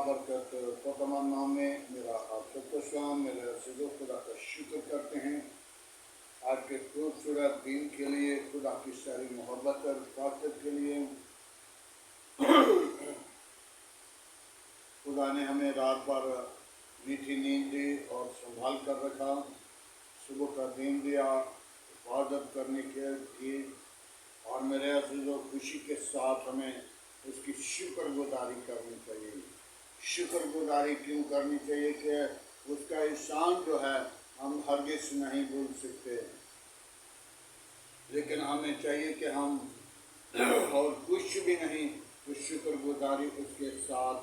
बाबरकत को तमाम नाम में मेरा आप सबको सलाम। मेरे अज़ीज़ों, खुदा का शुक्र करते हैं आज के खूबसूरत दिन के लिए, खुदा की सारी मोहब्बत और ताकत के लिए। खुदा ने हमें रात भर मीठी नींद दी और संभाल कर रखा, सुबह का दिन दिया हिफाजत करने के लिए। और मेरे अज़ीज़ों, खुशी के साथ हमें उसकी शुक्रगुजारी करनी चाहिए। शुक्रगुजारी क्यों करनी चाहिए कि उसका एहसान जो है हम हरगिज़ नहीं भूल सकते, लेकिन हमें चाहिए कि हम और कुछ भी नहीं तो शुक्रगुजारी उसके साथ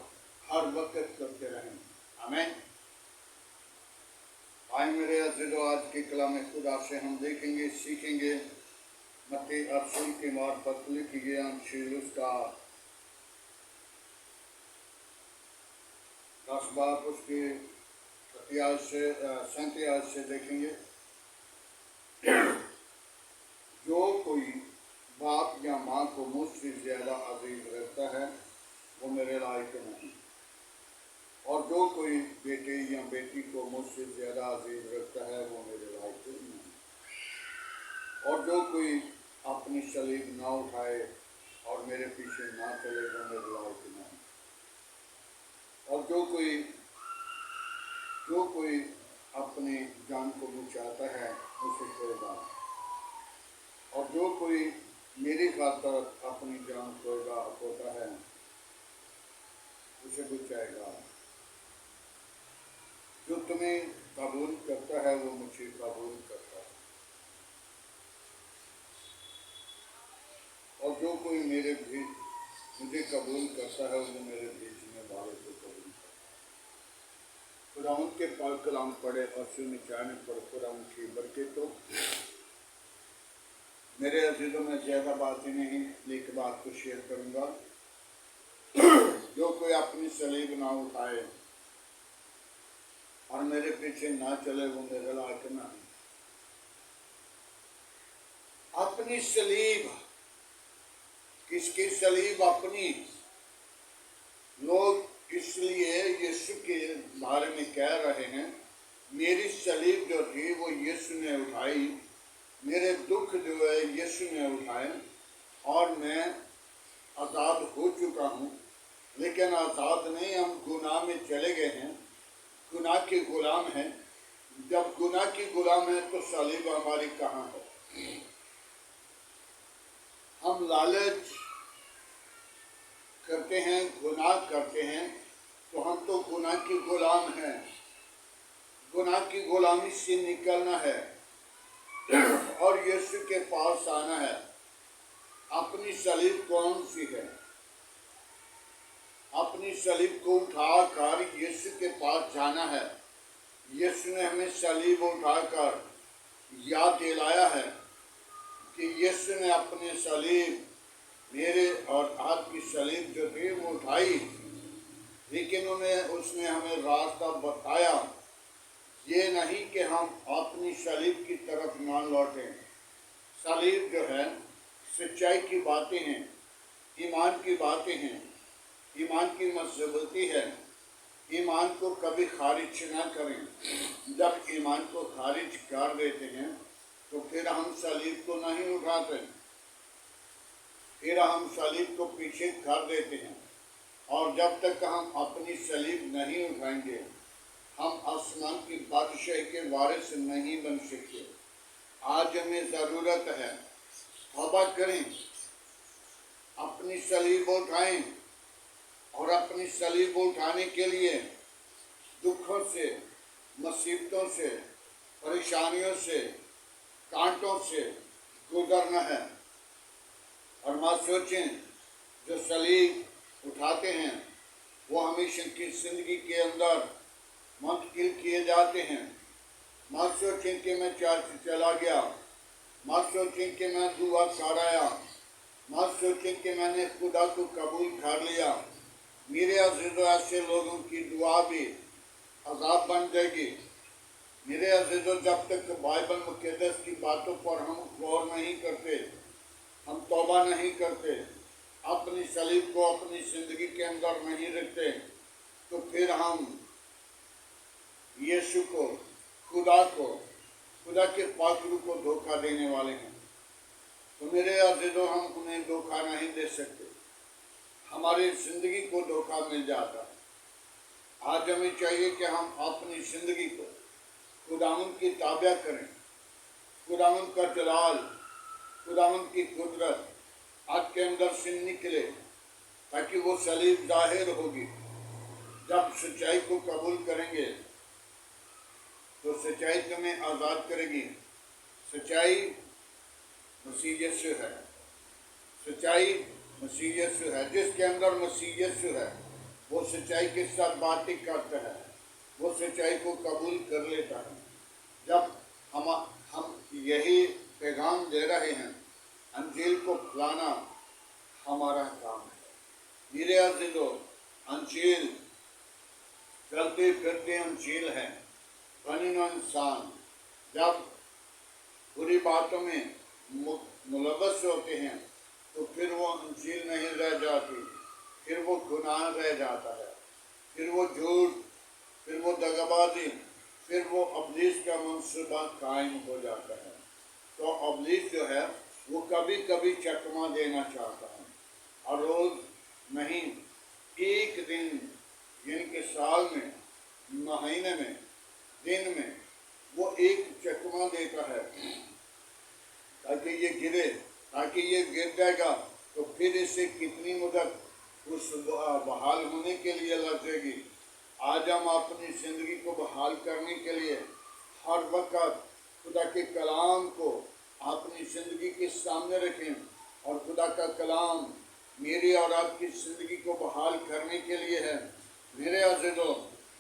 हर वक्त करते रहें। आमीन। आए मेरे अज़ीज़ों, आज के कलाम खुदा से हम देखेंगे, सीखेंगे मत्ती रसूल के मार्फत लिखी गई अंजील उसका 10 बाब उसके 37 से देखेंगे। जो कोई बाप या माँ को मुझसे ज़्यादा अजीज रखता है वो मेरे लायक नहीं, और जो कोई बेटे या बेटी को मुझसे ज़्यादा अजीज रखता है वो मेरे लायक नहीं, और जो कोई अपनी सलीब ना उठाए और मेरे पीछे ना चले वो मेरे लायक नहीं, और जो कोई अपनी जान को बचाता है उसे खोएगा, और जो कोई मेरी खातर अपनी जान खोता है उसे बचाएगा। जो तुम्हें कबूल करता है वो मुझे कबूल करता है, और जो कोई मुझे कबूल करता है वो मेरे भेजने वाले को कबूल करता है। खुदावंद के पाक कलाम पढ़े और सुने जाने पर खुदावंद की बरकतों। मेरे अज़ीज़ों, में ज़्यादा बातें नहीं, एक बात को शेयर करूँगा। जो कोई अपनी सलीब ना उठाए और मेरे पीछे ना चले वो मेरे लायक नहीं। अपनी सलीब, किसकी सलीब? अपनी। लोग इसलिए यीशु के बारे में कह रहे हैं मेरी सलीब जो थी वो यीशु ने उठाई, मेरे दुख जो है यीशु ने उठाए और मैं आज़ाद हो चुका हूँ। लेकिन आज़ाद नहीं, हम गुनाह में चले गए हैं, गुनाह के गुलाम हैं। जब गुनाह की गुलाम है तो सलीब हमारी कहाँ है? हम लालच करते हैं, गुनाह करते हैं, तो हम तो गुनाह की गुलाम हैं। गुनाह की गुलामी से निकलना है और यीशु के पास आना है। अपनी सलीब कौन सी है? अपनी सलीब को उठाकर यीशु के पास जाना है। यीशु ने हमें सलीब उठाकर याद दिलाया है कि यीशु ने अपनी सलीब, मेरे और आपकी सलीब जो थी वो उठाई, लेकिन उसने हमें रास्ता बताया। ये नहीं कि हम अपनी सलीब की तरफ ना लौटें। सलीब जो है सच्चाई की बातें हैं, ईमान की बातें हैं, ईमान की मजबूती है। ईमान को कभी खारिज ना करें। जब ईमान को खारिज कर देते हैं तो फिर हम सलीब को नहीं उठाते, फिर हम सलीब को पीछे कर देते हैं। और जब तक हम अपनी सलीब नहीं उठाएंगे हम आसमान की बादशाही के वारिस नहीं बन सकते। आज हमें ज़रूरत है, तौबा करें, अपनी सलीब उठाएं, और अपनी सलीब उठाने के लिए दुखों से, मुसीबतों से, परेशानियों से, कांटों से गुजरना है। और मत सोचें जो सलीब उठाते हैं वो हमेशा की ज़िंदगी के अंदर मुंतकिल किए जाते हैं। मत सोचें कि मैं चर्च चला गया, मत सोचें कि मैं दुआ कर आया, मत सोचें कि मैंने खुदा को कबूल कर लिया। मेरे अज़ीज़ों, ऐसे लोगों की दुआ भी अज़ाब बन जाएगी। मेरे अज़ीज़ों, जब तक बाइबल मुक़द्दस की बातों पर हम गौर नहीं करते, हम तौबा नहीं करते, अपनी सलीब को अपनी ज़िंदगी के अंदर नहीं रखते, तो फिर हम यीशु को, खुदा को, खुदा के पाकरू को धोखा देने वाले हैं। तो मेरे अज़ीज़ों, हम उन्हें धोखा नहीं दे सकते, हमारी ज़िंदगी को धोखा मिल जाता है। आज हमें चाहिए कि हम अपनी ज़िंदगी को खुदावंद की ताबा करें, खुदावंद का जलाल, खुदावंद की कुदरत आपके अंदर से निकले, ताकि वो सलीब जाहिर होगी। जब सच्चाई को कबूल करेंगे तो सच्चाई तुम्हें आज़ाद करेगी। सच्चाई मसीह यीशु है, सच्चाई मसीह यीशु है। जिसके अंदर मसीह यीशु है वो सच्चाई के साथ बातें करता है, वो सच्चाई को कबूल कर लेता है। जब हम यही पैगाम दे रहे हैं, अंजील को फैलाना हमारा काम है। मेरे अज़ीज़ों, अंजील चलते फिरते अंजील है। बनिनो इंसान जब बुरी बातों में मुलव्वस होते हैं तो फिर वो अंजील नहीं रह जाती, फिर वो गुनाह रह जाता है, फिर वो झूठ, फिर वो दगाबाजी, फिर वो इब्लीस का मंसूबा कायम हो जाता है। तो इब्लीस जो है वो कभी कभी चकमा देना चाहता है, और रोज़ नहीं, एक दिन, यानी कि साल में, महीने में, दिन में वो एक चकमा देता है, ताकि ये गिरे, ताकि ये गिर जाएगा तो फिर इससे कितनी मदद उस बहाल होने के लिए लगेगी। आज हम अपनी ज़िंदगी को बहाल करने के लिए हर वक्त खुदा के कलाम को अपनी ज़िंदगी के सामने रखें, और खुदा का कलाम मेरी और आपकी ज़िंदगी को बहाल करने के लिए है। मेरे अज़ीज़ों,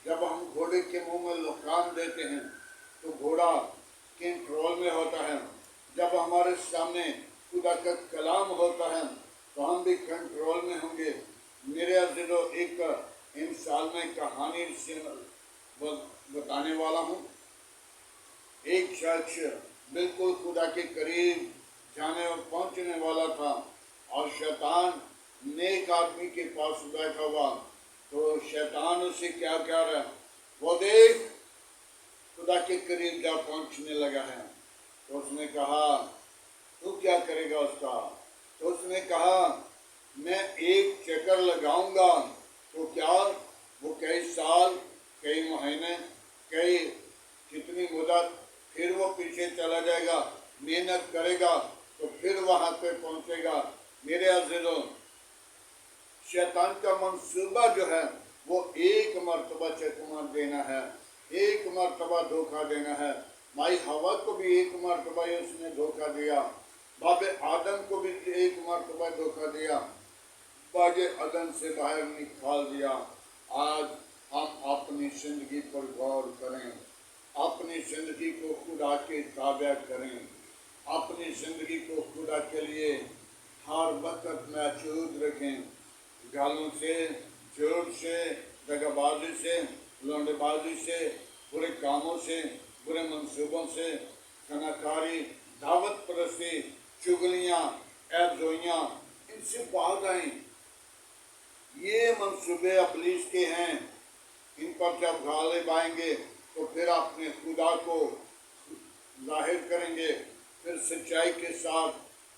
जब हम घोड़े के मुंह में लगाम देते हैं तो घोड़ा कंट्रोल में होता है। जब हमारे सामने खुदा का कलाम होता है तो हम भी कंट्रोल में होंगे। मेरे अज़ीज़ों, एक मिसाल में कहानी से बताने वाला हूँ। एक शख्स बिल्कुल खुदा के करीब जाने और पहुँचने वाला था, और शैतान नेक आदमी के पास बैठा हुआ। तो शैतान उससे क्या कह रहा है, वो देख खुदा के करीब जा पहुँचने लगा है। तो उसने कहा, तू क्या करेगा उसका? तो उसने कहा, मैं एक चक्कर लगाऊंगा तो क्या वो कई साल, कई महीने, कई कितनी मुद्दत, फिर वो पीछे चला जाएगा, मेहनत करेगा तो फिर वहां पे पहुंचेगा। मेरे अज़ीज़ों, शैतान का मंसूबा जो है वो एक मर्तबा चकमा देना है, एक मर्तबा धोखा देना है। माई हवा को भी एक मर्तबा उसने धोखा दिया, बाबे आदम को भी एक मर्तबा धोखा दिया, बागे अदन से बाहर निकाल दिया। आज हम अपनी ज़िंदगी पर गौर करें, अपनी ज़िंदगी को खुदा के ताबा करें, अपनी ज़िंदगी को खुदा के लिए हर वक्त महफूज रखें। गालों से, झूठ से, दगाबाजी से, लौंडेबाजी से, बुरे कामों से, बुरे मंसूबों से, खनाकारी, दावत परस्ती, चुगलियाँ, ऐबजोइयाँ, इनसे बाहर आएं। ये मंसूबे इब्लीस के हैं। इन पर जब गालिब आएंगे तो फिर अपने खुदा को जाहिर करेंगे, फिर सच्चाई के साथ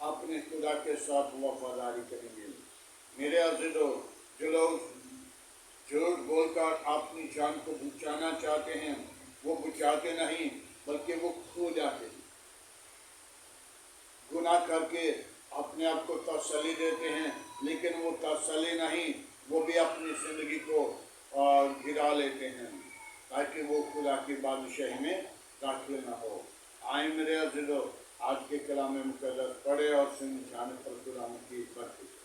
अपने खुदा के साथ वफादारी करेंगे। मेरे अज़ीज़ों, जो लोग झूठ बोलकर अपनी जान को बचाना चाहते हैं वो बचाते नहीं, बल्कि वो खो जाते हैं। गुनाह करके अपने आप को तसल्ली देते हैं, लेकिन वो तसल्ली नहीं, वो भी अपनी ज़िंदगी को गिरा लेते हैं, ताकि वो खुदा की बादशाही में दाखिल न हो। आए मेरे अज़ीज़ों, आज के कलाम मुक़द्दस पढ़े और समझाने पर खुदा की बरकत।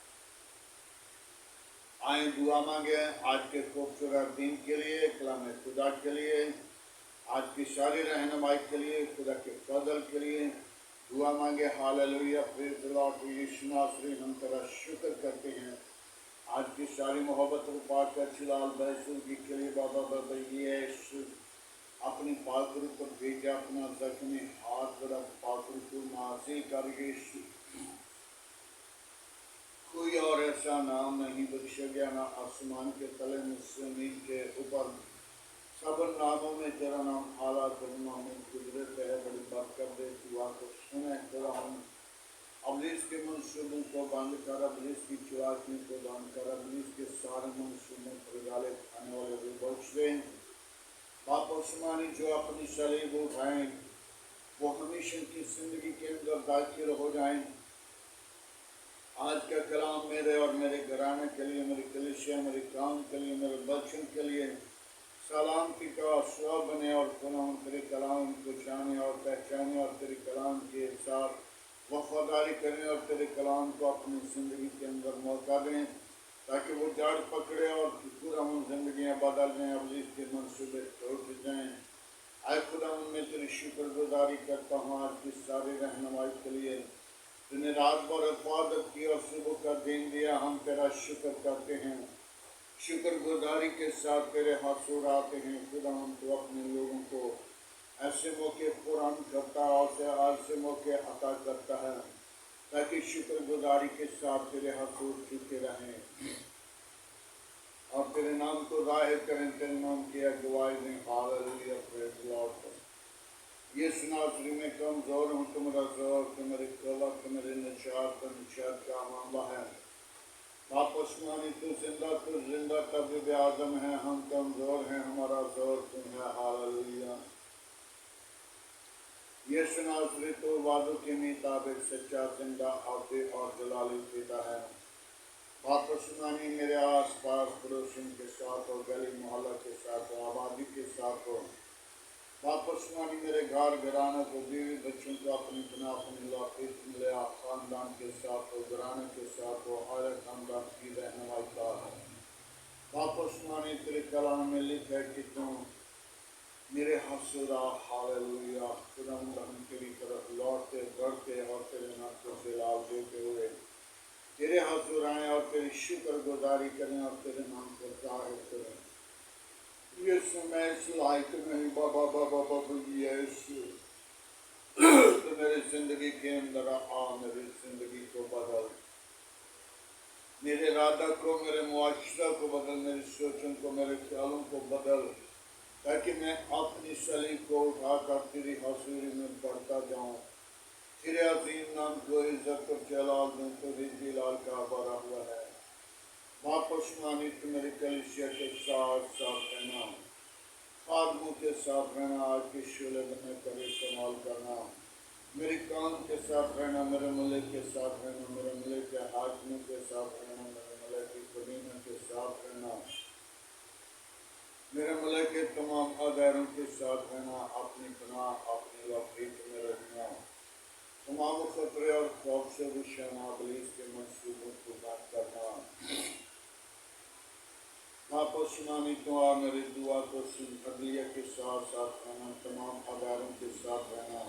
आए दुआ मांगे आज के खूबसूरत दिन के लिए, कलाम खुदा के लिए, आज की सारी रहनुमाई के लिए, खुदा के फजल के लिए दुआ मांगे। Hallelujah, praise the lord. यीशु नासरी, हम तेरा शुक्र करते हैं आज की सारी मोहब्बत को पाक कर छिलाल बैसुल जी के लिए। बाबा बाबा यीशु अपनी पाकरू पर भेजा, अपना जख्मी हाथ बड़ा पाकरू को नासी कर। यीशु कोई और ऐसा नाम नहीं बख्शा गया ना आसमान के तले में जमीन के ऊपर, सब नामों में तेरा नाम आला करुणा में कुदरत है, बड़ी बरकत दे, दुआ को सुने खुदा। हम अबलीस के मंसूबों को बंद कर, अबलीस की चलाकियों को बंद कर, अबलीस के सारे मंसूबों पर गाले खाने वाले को बख्श दे। बाप आसमानी जो अपनी सलीब उठाएं वो हमेशा की जिंदगी के अंदर दाखिल हो जाएं। आज का कलाम मेरे और मेरे घराने के लिए, मेरी कलीसिया, मेरे काम के लिए, मेरे बच्चों के लिए सलामती का स्वभाव बने और खुदा तेरे कलाम को जाने और पहचाने और तेरे कलाम के साथ वफादारी करें और तेरे कलाम को अपनी ज़िंदगी के अंदर मौका दें ताकि वो जड़ पकड़े और पूरा जिंदगियाँ बदल जाएँ, अबलीस के मंसूबे टूट जाएँ। आए खुदा मैं तेरी शुक्रगुजारी करता हूँ आज की सारी रहनुमाई के लिए। तूने रात भर हिफाजत की और सुबह का दिन दिया, हम तेरा शुक्र करते हैं। शुक्रगुजारी के साथ तेरे हाथों आते हैं खुदा। हम तो अपने लोगों को ऐसे मौके पुरान करता है और ऐसे मौके अता करता है ताकि शुक्रगुजारी के साथ तेरे हाथों झुके रहें और तेरे नाम को जाहिर करें, तेरे नाम की अगुवाई दें। Hallelujah, praise the Lord. ये सुनासरी में कमज़ोर हूँ, तुम्हारा जोर, तुम्हारी कवत, तुम्हारे निशात का मामला है। बाप आसमानी तू जिंदा तब भी आदम है, हम कमज़ोर हैं, हमारा जोर तुम है। हालेलुया। ये सुनासरी तो वादों के मुताबिक सच्चा, जिंदा, आबदी और जलाली पिता है। बाप आसमानी मेरे आस पास पड़ोसियों के साथ हो, गली मोहल्ला के साथ हो, आबादी के साथ हो। बाप आसमानी मेरे घराने को, बीवी बच्चों को अपनी पनाह अपनी लाफिज मिले, खानदान के साथ हो, घराने के साथ हो, हर खानदान की रहनुमाई का है। बाप आसमानी तेरे कलाम में लिखा है कि तुम मेरे हसूरा। हालेलुया। खुदा हम तेरी तरफ लौटते बढ़ते और तेरे नाम से लाभ देते हुए तेरे हजूर आए और तेरी शुक्रगुजारी करें और तेरे नाम को जाहिर करें। यीशु मैं इस लायक नहीं बाबा बाबा बाबा यीशु तो मेरी जिंदगी के अंदर आ, मेरी जिंदगी को बदल, मेरे इरादा को, मेरे मुआशरा को बदल, मेरी सोचों को, मेरे ख्यालों को बदल ताकि मैं अपनी सलीब को उठाकर तेरी हजूरी में बढ़ता जाऊँ, तेरे अजीम नाम को इज्जत और जलाल दूँ। तेरी जलाल का भरा हुआ है। बाप आसमानी तू मेरी कलीसिया के साथ साथ रहना, खादमों के साथ रहना, आज के शोले बने कर इस्तेमाल करना, मेरे काम के साथ रहना, मेरे मलिक के साथ रहना, मेरे मलिक के हाकिमों के साथ रहना, मेरे मलिक की कबीनों के साथ रहना, मेरे मलिक के तमाम अदारों के साथ रहना, अपनी पनाह अपनी लफीक में रखना, तमाम खतरे और खौफ से निशाना इब्लीस के मंसूबों को बंद करना। बाप आसमानी तो आ मेरी दुआ को सुन, अदलिया के साथ साथ रहना, तमाम अदारों के साथ रहना,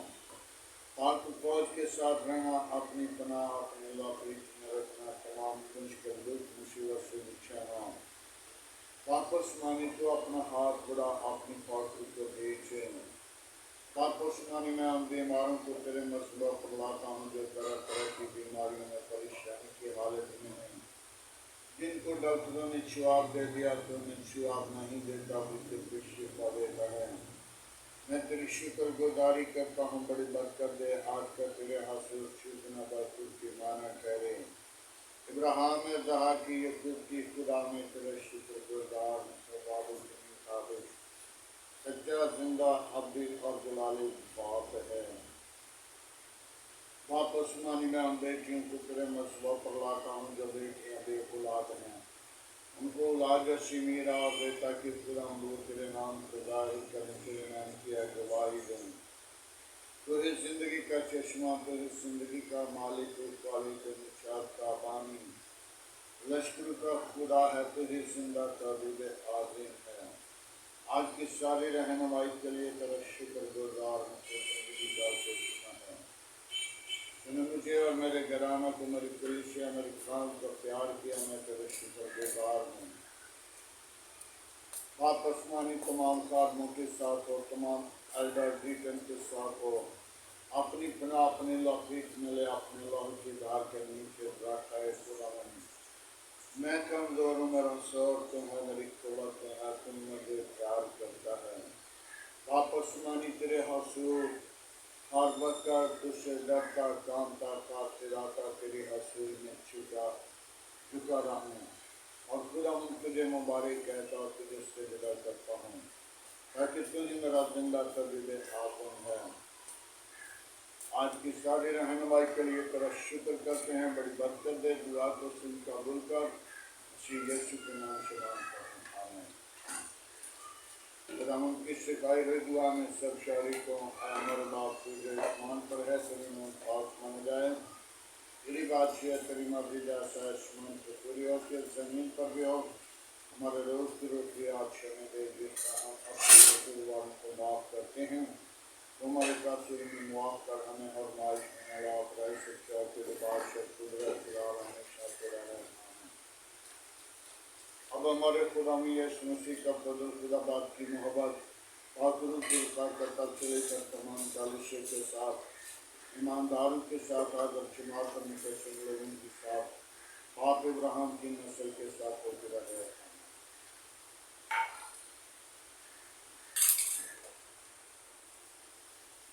पाक फौज के साथ रहना, अपनी पनाह अपनी लफीक में रखना, तमाम मुश्किल दुख मुसीबत से निशाना। बाप आसमानी तो अपना हाथ बढ़ा अपनी फौज को भेजे। बाप आसमानी में हम बीमारों को तेरे मसलों पर लाता हूँ जो तरह तरह की बीमारियों में परेशानी की हालत में हैं, जिनको डॉक्टरों ने जवाब दे दिया तो उन्हें जवाब नहीं देता, उसे कुछ शिफा देता है। मैं तेरी शुक्रगुजारी करता हूँ, बड़ी बरकत दे। आज का तेरे हासिल शुक्र बरकत की माना ठहरे। इब्राहिम ने कहा कि यकूब की खुदा में तेरे शुक्रगुजार वादों के मुताबिक सच्चा, जिंदा, अब्दी और जलाली बाप है। बाप आसमानी में हम बेटियों को तेरे मसलों पर लाता हूँ जो बेटियाँ बे औलाद हैं, उनको औलाद मीरा दे ताकि खुदा वो तेरे नाम को जाहिर करें, तेरे नाम की गवाही दें। तो इस जिंदगी का चश्मा, तो इस जिंदगी का मालिक, वाली तो निशात का बानी, लश्कर का खुदा है, तुझे जिंदा ताबीब आज़ीम है। आज की सारी रहनुमाई के लिए तेरा शुक्रगुजार हूँ। जिंदगी का चश्मा है, तूने मुझे और मेरे घराना को, मेरी कलीसिया, मेरे खान को प्यार किया, मैं तेरे शुक्रगुजार हूँ। बाप आसमानी तमाम खादमों के साथ हो, तमाम एल्डर डीकन के साथ हो, अपनी पनाह अपनी लफीक मिले, अपने लहू की धार के नीचे रखा है खुदा। मैं कमजोर हूँ, मेरा शोर तुम है, मेरी कुव्वत है, तुम मुझे प्यार करता है। वापस मानी तेरे हसूर, हर वक्त तुझसे डरता, कामता, कातिराता, तेरी हसूर में झुका रहूँ। और खुदा तुझे मुबारक कहता और तुझे सजदा करता हूँ, ताकि तुझ मेरा जिंदा तबीले हाकुम है। आज की सारी रहनुमाई के लिए तेरा शुक्र करते हैं। बड़ी बरकत दे, दुआ को सुन कबूल कर, इसी यीशु के नाम से मांगता हूँ, आमीन। खुदा उनकी सिखाई हुई दुआ में सब शरीकों हमारे बाप तुझे आसमान पर है, तेरी मुँह पास मान जाए, तेरी बादशाह तेरी मर्जी जैसा आसमान पर पूरी हो के जमीन पर भी हो। हमारे रोज की रोटी आज हमें दे, जिस तरह हम अपने कसूरवारों को माफ करते हैं, हमारे कसूर में मुआफ कर, हमें और माइश में न ला, बुराई से बचाओ, तेरे बादशाह कुदरत लाल हमेशा तेरा है, आमीन। अब हमारे खुदा में यीशु मसीह का फजल, खुदा बाप की मोहब्बत, पाकुल का तबसरे का तमाम चालिशे के साथ, ईमानदारों के साथ, आदर शुमार करने के सब लोगों के साथ, बाप इब्राहिम की नस्ल के साथ होते रहे।